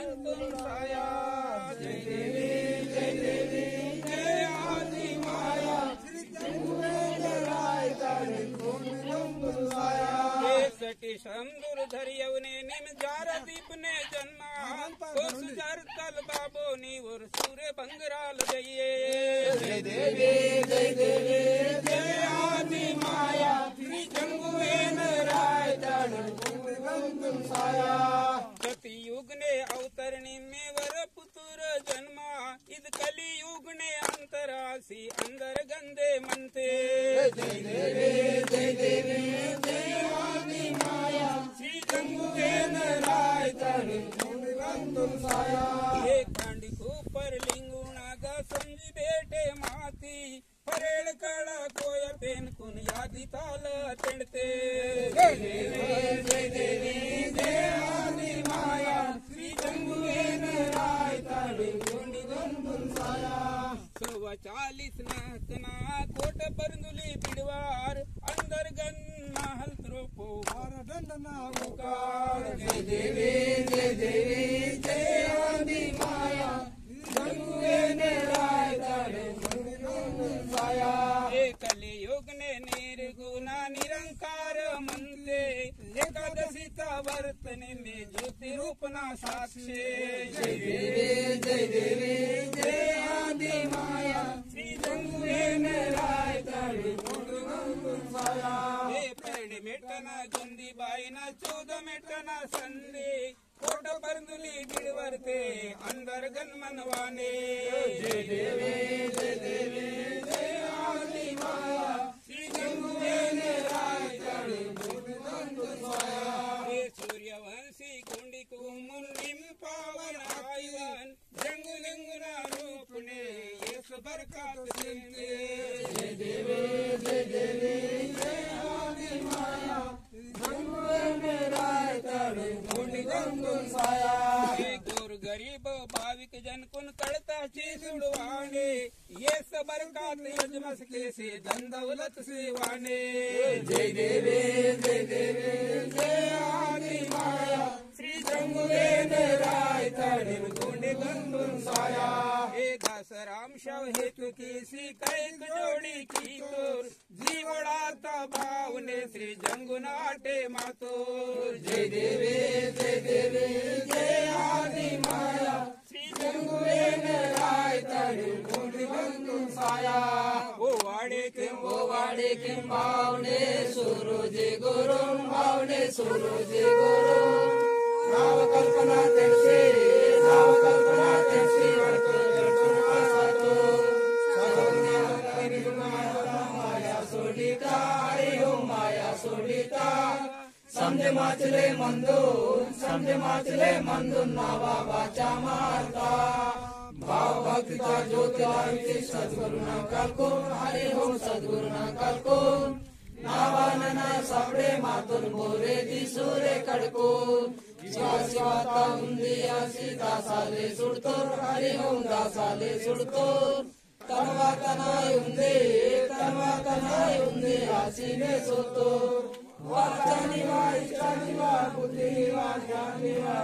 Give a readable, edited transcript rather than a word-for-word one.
तुम साया। जय देवी जय देवी जय आदि माया, सटी संदूर धरियवने निम जार दीप ने जन्मा, को सुजार तल बाबो नी और सूर्य बंगराल जइए। जय देवी जय आदि माया, श्री जंगुवेन राय तुम साया। सती युग ने अवतरणी में वर पुत्र जन्मा, इद कली युग ने अंतरासी अंदर गंदे मनते। जय देवी जय आदि माया, श्री जंगुवेन राय तुम साया। ये खांडी ऊपर लिंगुणा गा समझी बेटे माती, परेड़ कड़ा कोय पेन कुन यादी ताल तिणते। जय देवी जय आदि माया, श्री जंगुवेन राय तुम साया। 140 नातना कोट परंदुली बिडवार, अंदर गन महल द्रोपो दंडना उकार। जय देवी जय आदि माया, जंगुवेन राय तुम साया। कली युग ने निर्गुणा निरंकार मनते, एकादशीता वर्तने में ज्योति रूपना साक्षी। जय देवी जय आदि माया, श्री जंगुवेन राय तुम साया। पेड़ मेटना जुंदी बाईना 14 मेटना संदे, कोट परंदुली गिड़वरते अंदर गन मनवाने। जय देवी जय आदि माया, श्री जंगुवेन राय तुम साया। सूर्यवंशी कुंडी को मुन्निम पावन आयुवन, जंगु लिंगुना रूप ने ये सबर का सिंगे। जय देवी जय आदि माया, जंगुवेन राय तुम साया। गोर गरीब भाविक जन कुन कड़ता चीज उड़वाने, ये सबर का यजमस के से धन दौलत से वाने। जय देवी जय आदि माया, श्री जंगुवेन राय तुम साया। दास राम शव हेतु की सी कैक जोड़ी की तोर, जीवड़ाता भाव ने श्री जंगुनाटे मातोर। जय देवी जय आदि माया, श्री जंगुवेन राय तुम साया। वो वाड़े के भावने सूरज गुरुम, भावने सूरज गुरुम, नाव कल्पना तेसे माया सोडिता। समझे माचले मंदो नावा वाचा मारता, भाव भक्ति का ज्योति सद्गुरु न कल्को, हरि ओम सद्गुरु न कल्को। नावा नना सबड़े मातुर बोरे दिसूरे कड़को, शिवाता उंदिया सीता साले सुड़तोर, हरि ओम दासाले सुड़तोर। तनवा तनाय उंदे आसीने सोतो, वाचानिवा इच्छानिवा बुद्धिनिवा ज्ञानिवा।